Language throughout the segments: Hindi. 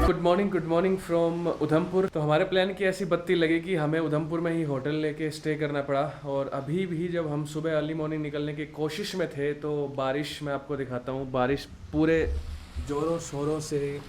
Good morning from Udhampur. तो हमारे प्लान की ऐसी बत्ती लगी कि हमें उधमपुर में ही होटल लेके स्टे करना पड़ा। और अभी भी जब हम सुबह अर्ली मॉर्निंग निकलने की कोशिश में थे तो बारिश, मैं आपको दिखाता हूँ, बारिश पूरे ज़ोरों शोरों से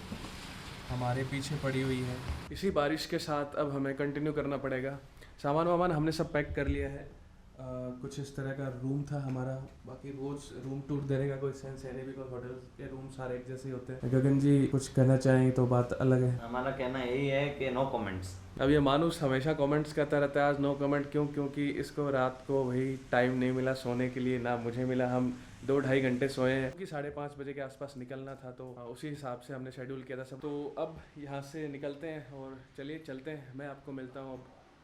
हमारे पीछे पड़ी हुई है। इसी बारिश के साथ अब हमें कंटिन्यू करना पड़ेगा। सामान वामान हमने सब पैक कर लिया है। कुछ इस तरह का रूम था हमारा। बाकी रोज़ रूम टूर देने का कोई सेंस है नहीं, बिकॉज होटल के रूम सारे एक जैसे ही होते हैं। गगन जी कुछ कहना चाहेंगे तो बात अलग है। हमारा कहना यही है कि नो कमेंट्स। अब ये मानुस हमेशा कमेंट्स करता रहता है, आज नो कमेंट क्यों? क्योंकि इसको रात को वही टाइम नहीं मिला सोने के लिए, ना मुझे मिला। हम 2-2.5 घंटे सोए हैं क्योंकि 5:30 बजे के आसपास निकलना था, तो उसी हिसाब से हमने शेड्यूल किया था सब। तो अब यहाँ से निकलते हैं और चलिए चलते हैं। मैं आपको मिलता हूँ अब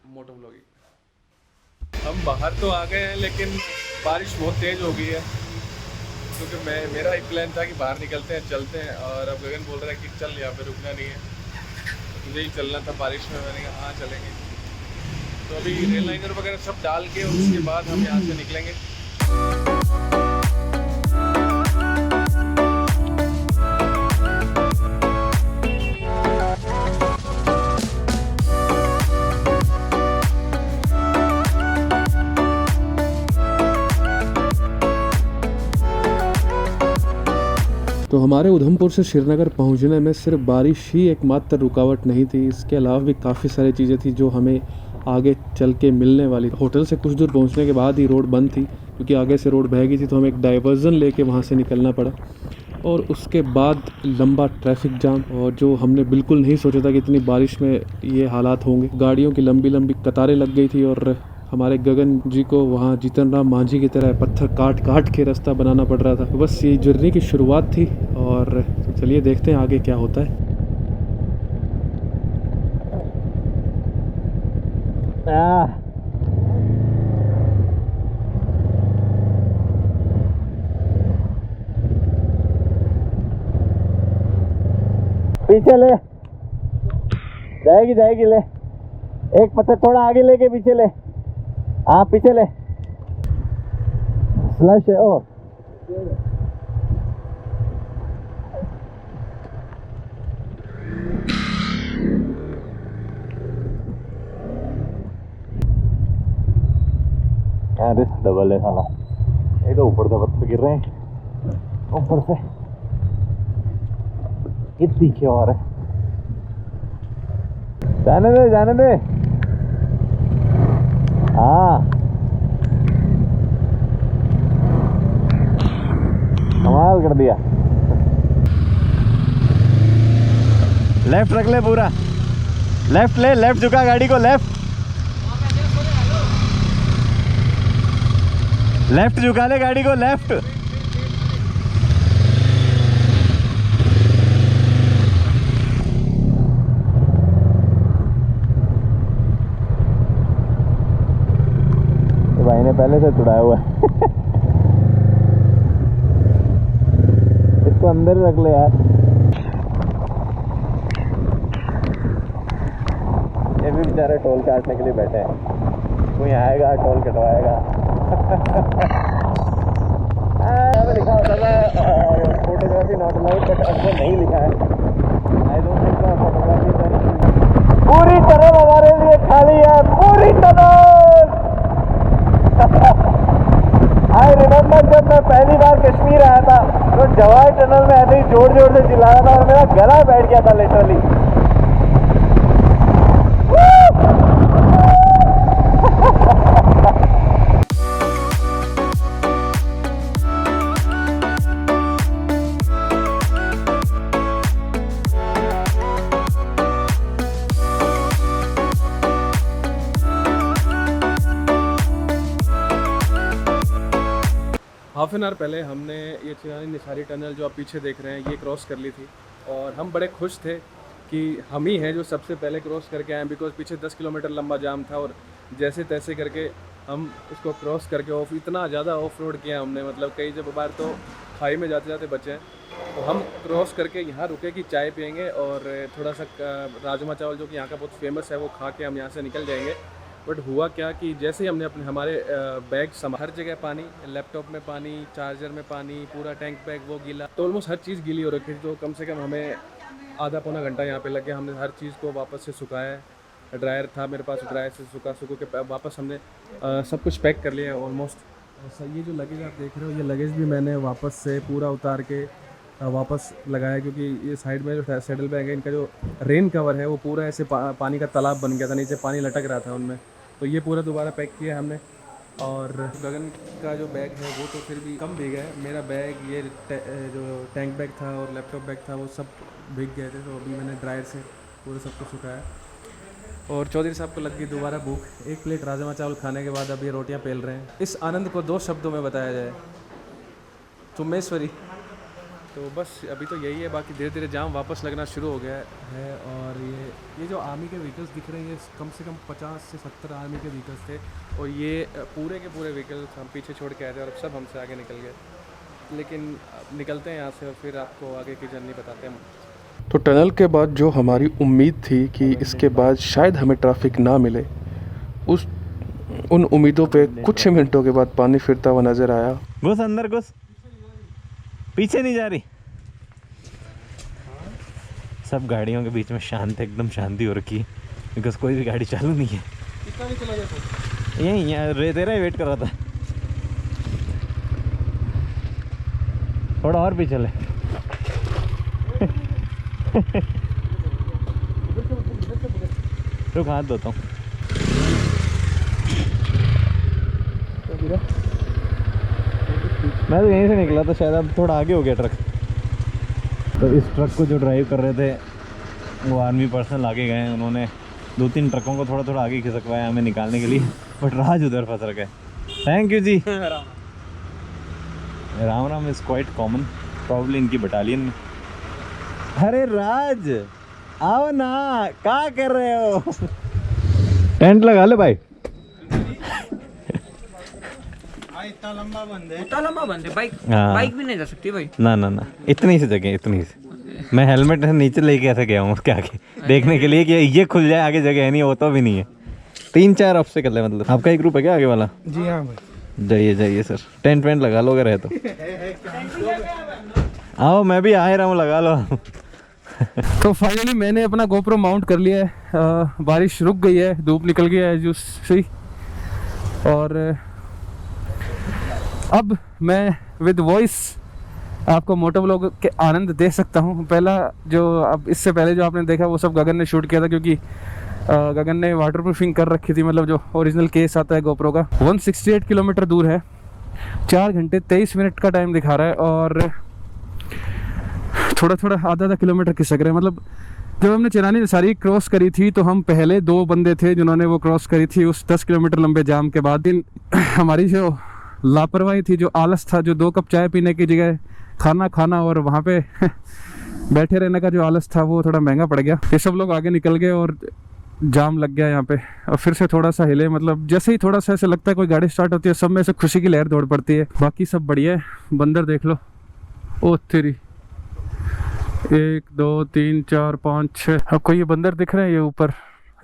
मोटो व्लॉगिंग। हम बाहर तो आ गए हैं लेकिन बारिश बहुत तेज़ हो गई है, क्योंकि मेरा एक प्लान था कि बाहर निकलते हैं चलते हैं, और अब गगन बोल रहा है कि चल यहाँ पे रुकना नहीं है, तो मुझे ही चलना था बारिश में। मैंने कहा हाँ चलेंगे। तो अभी रेल लाइनर वगैरह सब डाल के और उसके बाद हम यहाँ से निकलेंगे। तो हमारे उधमपुर से श्रीनगर पहुंचने में सिर्फ बारिश ही एकमात्र रुकावट नहीं थी, इसके अलावा भी काफ़ी सारी चीज़ें थी जो हमें आगे चल के मिलने वाली। होटल से कुछ दूर पहुंचने के बाद ही रोड बंद थी, क्योंकि आगे से रोड बह गई थी, तो हमें एक डाइवर्जन लेके वहां से निकलना पड़ा। और उसके बाद लंबा ट्रैफिक जाम, और जो हमने बिल्कुल नहीं सोचा था कि इतनी बारिश में ये हालात होंगे। गाड़ियों की लंबी लंबी कतारें लग गई थी और हमारे गगन जी को वहाँ जीतन राम मांझी की तरह पत्थर काट काट के रास्ता बनाना पड़ रहा था। तो बस ये जर्नी की शुरुआत थी, और चलिए देखते हैं आगे क्या होता है। पीछे ले जाएगी ले, एक पत्थर थोड़ा आगे लेके पीछे ले। हाँ पीछे ले, स्लश है। ओ रिस्क डबल है साला। ये तो ऊपर से पत्थर गिर रहे हैं, ऊपर से ये पीछे और है। जाने दे। हाँ कमाल कर दिया। लेफ्ट रख ले पूरा, लेफ्ट ले, लेफ्ट झुका गाड़ी को, लेफ्ट झुका ले गाड़ी को, लेफ्ट। ये भाई ने पहले से छुड़ाया हुआ है। इसको अंदर ही रख ले यार। ये भी बेचारे टोल काटने के लिए बैठे हैं, कोई आएगा टोल कटवाएगा। लिखा होता था फोटोग्राफी नॉट अलाउड, बट अब वो नहीं लिखा है। आई डोंट थिंक फोटोग्राफी पूरी तरह हमारे लिए खाली है, पूरी तरह। आई रिमेम्बर जब मैं पहली बार कश्मीर आया था तो जवाई टनल में ऐसे ही जोर जोर से चिल्ला रहा था और मेरा गला बैठ गया था लिटरली। हाफ एन आवर पहले हमने ये चिरानी निसारी टनल जो आप पीछे देख रहे हैं ये क्रॉस कर ली थी, और हम बड़े खुश थे कि हम ही हैं जो सबसे पहले क्रॉस करके आए, बिकॉज पीछे 10 किलोमीटर लंबा जाम था और जैसे तैसे करके हम उसको क्रॉस करके इतना ज़्यादा ऑफ रोड किया हमने, मतलब कई जब बार तो खाई में जाते जाते बचे हैं। तो हम क्रॉस करके यहाँ रुके कि चाय पियेंगे और थोड़ा सा राजमा चावल जो कि यहाँ का बहुत फेमस है वो खा के हम यहाँ से निकल जाएंगे। बट हुआ क्या कि जैसे ही हमने हमारे बैग हर जगह पानी, लैपटॉप में पानी, चार्जर में पानी, पूरा टैंक बैग वो गीला, तो ऑलमोस्ट हर चीज़ गीली हो रखी थी। तो कम से कम हमें आधा पौना घंटा यहाँ पे लग गया। हमने हर चीज़ को वापस से सुखाया है, ड्रायर था मेरे पास, ड्रायर से सुखो के वापस हमने सब कुछ पैक कर लिया है ऑलमोस्ट। ये जो लगेज आप देख रहे हो, ये लगेज भी मैंने वापस से पूरा उतार के वापस लगाया, क्योंकि ये साइड में जो सैडल बैग है इनका जो रेन कवर है वो पूरा ऐसे पानी का तालाब बन गया था, नीचे पानी लटक रहा था उनमें, तो ये पूरा दोबारा पैक किया हमने। और गगन का जो बैग है वो तो फिर भी कम भीगा है, मेरा बैग ये जो टैंक बैग था और लैपटॉप बैग था वो सब भीग गए थे, तो अभी मैंने ड्रायर से पूरा सब कुछ सुखाया। और चौधरी साहब को लग गई दोबारा भूख, 1 प्लेट राजमा चावल खाने के बाद अब ये रोटियां पेल रहे हैं। इस आनंद को 2 शब्दों में बताया जाए, चुम्मेश्वरी। तो बस अभी तो यही है, बाकी धीरे धीरे जाम वापस लगना शुरू हो गया है। और ये जो आर्मी के व्हीकल्स दिख रहे हैं, ये कम से कम 50 से 70 आर्मी के व्हीकल्स थे, और ये पूरे के पूरे व्हीकल्स हम पीछे छोड़ के आए थे और सब हमसे आगे निकल गए। लेकिन निकलते हैं यहाँ से और फिर आपको आगे की जर्नी बताते हैं। तो टनल के बाद जो हमारी उम्मीद थी कि इसके बाद शायद हमें ट्रैफिक ना मिले, उन उम्मीदों पे कुछ ही मिनटों के बाद पानी फिरता हुआ नज़र आया। घुस अंदर घुस, पीछे नहीं जा रही। सब गाड़ियों के बीच में शांत, एकदम शांति हो रखी है, बिकॉज कोई भी गाड़ी चालू नहीं है। कितना भी चला गया यहीं यहाँ तेरा ही वेट कर रहा था। थोड़ा और भी चले। रुक, हाथ धोता हूँ। मैं तो यहीं से निकला था, शायद अब थोड़ा आगे हो गया ट्रक। तो इस ट्रक को जो ड्राइव कर रहे थे वो आर्मी पर्सनल आगे गए हैं, उन्होंने 2-3 ट्रकों को थोड़ा थोड़ा आगे खिसकवाया हमें निकालने के लिए, बट राज उधर फंस रखा है। Thank you ji. Ram Ram is quite common probably इनकी बटालियन में। अरे राज आओ ना, क्या कर रहे हो? टेंट लगा ले भाई। इतना लंबा बंद है बाइक। हाँ। बाइक भी नहीं जा सकती भाई। ना ना ना, इतनी सी जगह, इतनी सी। मैं हेलमेट नीचे लेके ऐसे गया हूँ उसके आगे देखने के लिए कि ये खुल जाए, आगे जगह है नहीं, होता भी नहीं है। 3-4 ऑब्स्टिकल है। मतलब आपका ही ग्रुप है क्या आगे वाला? जी हाँ भाई। जाइए जाइए सर, टेंट वेंट लगा लो अगर है तो। आओ, मैं भी आ रहा हूँ, लगा लो। तो फाइनली मैंने अपना गोप्रो माउंट कर लिया है। बारिश रुक गई है, धूप निकल गया है जो सही, और अब मैं विद वॉइस आपको मोटो व्लॉग के आनंद दे सकता हूँ। पहला जो अब इससे पहले जो आपने देखा वो सब गगन ने शूट किया था, क्योंकि गगन ने वाटरप्रूफिंग कर रखी थी, मतलब जो ओरिजिनल केस आता है गोप्रो का। 168 किलोमीटर दूर है, 4 घंटे 23 मिनट का टाइम दिखा रहा है, और थोड़ा थोड़ा आधा किलोमीटर खिसक रहे हैं। मतलब जब हमने चिरानी सारी क्रॉस करी थी तो हम पहले 2 बंदे थे जिन्होंने वो क्रॉस करी थी उस 10 किलोमीटर लंबे जाम के बाद। हमारी जो लापरवाही थी, जो आलस था, जो 2 कप चाय पीने की जगह खाना खाना और वहाँ पे बैठे रहने का जो आलस था, वो थोड़ा महंगा पड़ गया। ये सब लोग आगे निकल गए और जाम लग गया यहाँ पे। और फिर से थोड़ा सा हिले, मतलब जैसे ही थोड़ा सा ऐसे लगता है कोई गाड़ी स्टार्ट होती है, सब में से खुशी की लहर दौड़ पड़ती है। बाकी सब बढ़िया है। बंदर देख लो, ओ तेरी, 1 2 3 4 5 6। आपको ये बंदर दिख रहे हैं?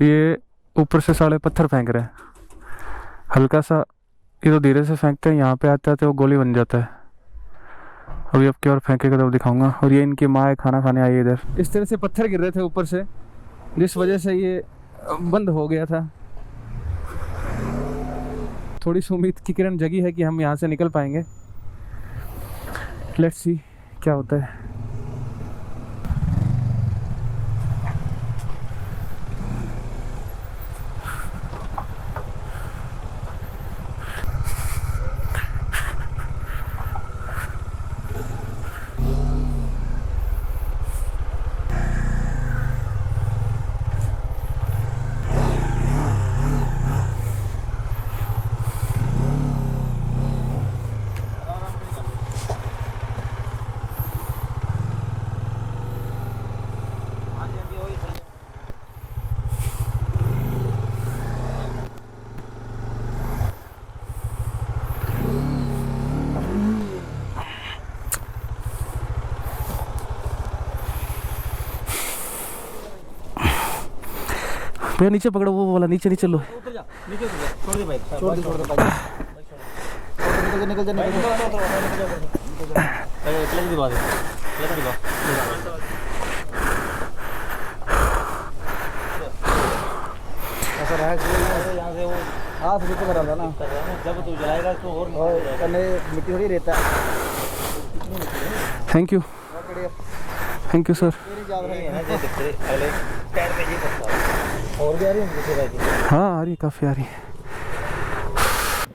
ये ऊपर से साले पत्थर फेंक रहे हैं, हल्का सा। ये तो धीरे से फेंकते हैं, यहाँ पे आते आते वो गोली बन जाता है। अभी अब क्या और फेंकेगा तो दिखाऊंगा। और ये इनकी माँ है, खाना खाने आई है इधर। इस तरह से पत्थर गिर रहे थे ऊपर से, जिस वजह से ये बंद हो गया था। थोड़ी सी उम्मीद की किरण जगी है कि हम यहाँ से निकल पाएंगे। लेट्स सी क्या होता है। भैया नीचे पकड़ो, वो वाला नीचे नीचे लो। नीचे छोड़ दे बाइक, छोड़ दे बाइक, निकल जा क्लच दबा दे, क्लच दबा। सर है यहाँ से वो हाथ रुक कर रहा था ना, जब तू जलाएगा तो और करने मिट्टी थोड़ी रहता है। Thank you thank you sir. और भी आ रही है, हाँ आ रही, काफ़ी आ रही है।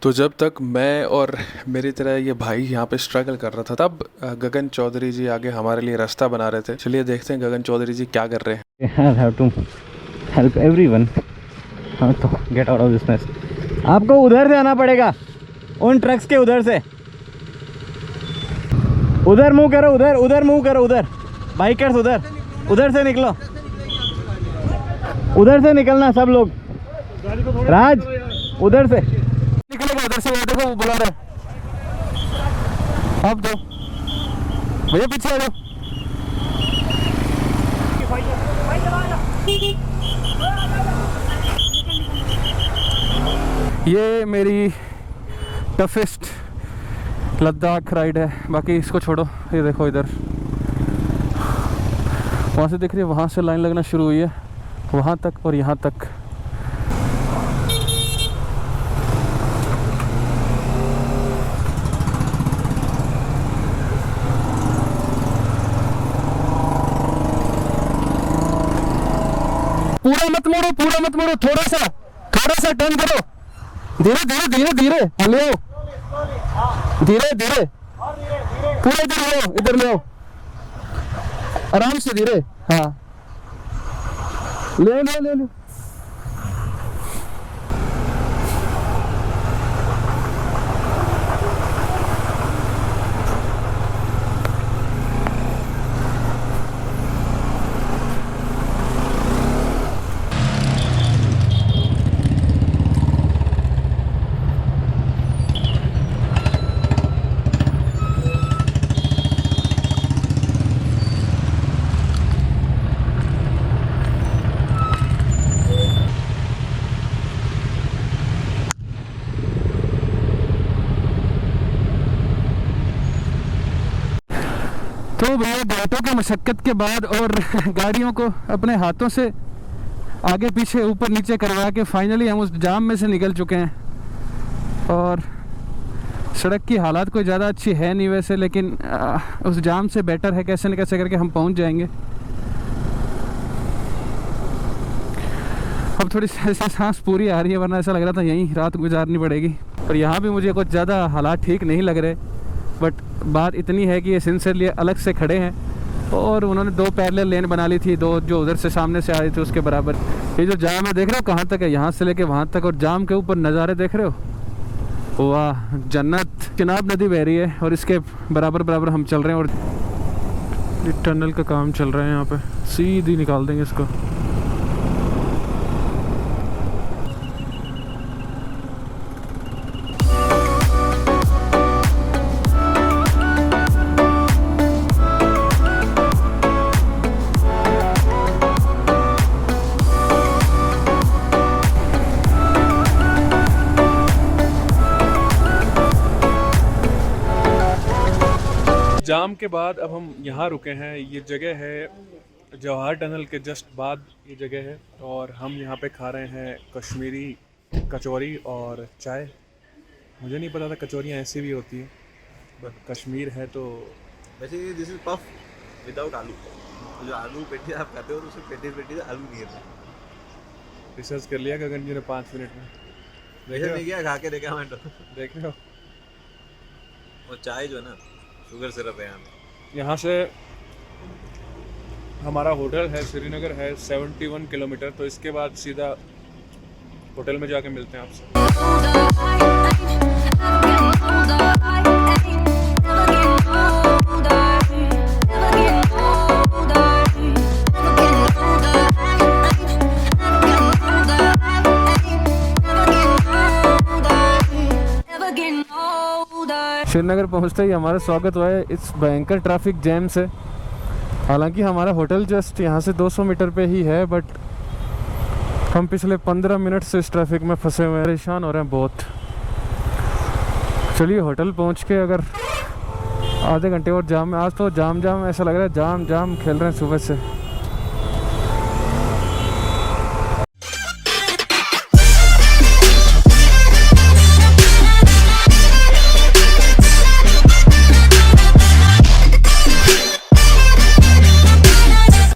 तो जब तक मैं और मेरी तरह ये भाई यहाँ पे स्ट्रगल कर रहा था, तब गगन चौधरी जी आगे हमारे लिए रास्ता बना रहे थे। चलिए देखते हैं गगन चौधरी जी क्या कर रहे हैं। I have to help everyone to get out of this mess. आपको उधर से आना पड़ेगा, उन ट्रक्स के उधर से। उधर मूव करो, उधर उधर मूव करो, उधर बाइकर्स उधर, उधर से निकलो, उधर से निकलना सब लोग। राज उधर से निकलेगा, उधर से। वो देखो वो बुला रहे, आप दो भैया पीछे आ जाओ। ये मेरी टफेस्ट लद्दाख राइड है, बाकी इसको छोड़ो। ये देखो इधर, वहाँ से दिख रही है, वहाँ से लाइन लगना शुरू हुई है, वहाँ तक और यहाँ तक। पूरा मत मोड़ो, थोड़ा सा टर्न करो, धीरे धीरे धीरे धीरे ले आओ, धीरे धीरे पूरा इधर ले आओ, आराम से धीरे। हाँ ले ले ले ले। तो भैया घाटों की मशक्क़त के बाद और गाड़ियों को अपने हाथों से आगे पीछे ऊपर नीचे करवा के फाइनली हम उस जाम में से निकल चुके हैं। और सड़क की हालात कोई ज़्यादा अच्छी है नहीं वैसे, लेकिन उस जाम से बेटर है कैसे न कैसे करके हम पहुंच जाएंगे। अब थोड़ी सांस पूरी आ रही है, वरना ऐसा लग रहा था यहीं रात गुजारनी पड़ेगी। और यहाँ भी मुझे कुछ ज़्यादा हालात ठीक नहीं लग रहे, बट बात इतनी है कि ये सिंसियरली अलग से खड़े हैं और उन्होंने दो पैरेलल लेन बना ली थी, दो जो उधर से सामने से आ रही थी उसके बराबर। ये जो जाम है देख रहे हो कहाँ तक है, यहाँ से लेके वहाँ तक, और जाम के ऊपर नज़ारे देख रहे हो, वाह जन्नत। चिनाब नदी बह रही है और इसके बराबर बराबर हम चल रहे हैं। और ये टनल का काम चल रहा है यहाँ पे, सीधी निकाल देंगे इसको। जाम के बाद अब हम यहाँ रुके हैं। ये जगह है जवाहर टनल के जस्ट बाद ये जगह है, और हम यहाँ पे खा रहे हैं कश्मीरी कचौरी और चाय। मुझे नहीं पता था कचौरियाँ ऐसी भी होती हैं, बट कश्मीर है तो। वैसे दिस इज पफ विदाउट आलू। जो आलू पेटी आप खाते हो तो उसमें पेटी से आलू नहीं है। रिसर्च कर लिया गगन जी ने 5 मिनट में। देख रहे हो, खा के देखा मैं तो। देख रहे हो, और चाय जो है ना शुगर सिरप है यहाँ से हमारा होटल है श्रीनगर है 71 किलोमीटर, तो इसके बाद सीधा होटल में जाके मिलते हैं आपसे। श्रीनगर पहुंचते ही हमारा स्वागत हुआ है इस भयंकर ट्रैफिक जैम से। हालांकि हमारा होटल जस्ट यहाँ से 200 मीटर पे ही है, बट हम पिछले 15 मिनट से इस ट्रैफिक में फंसे हुए हैं, परेशान हो रहे हैं बहुत। चलिए होटल पहुँच के अगर आधे घंटे और जाम में, आज तो जाम ऐसा लग रहा है जाम खेल रहे हैं सुबह से।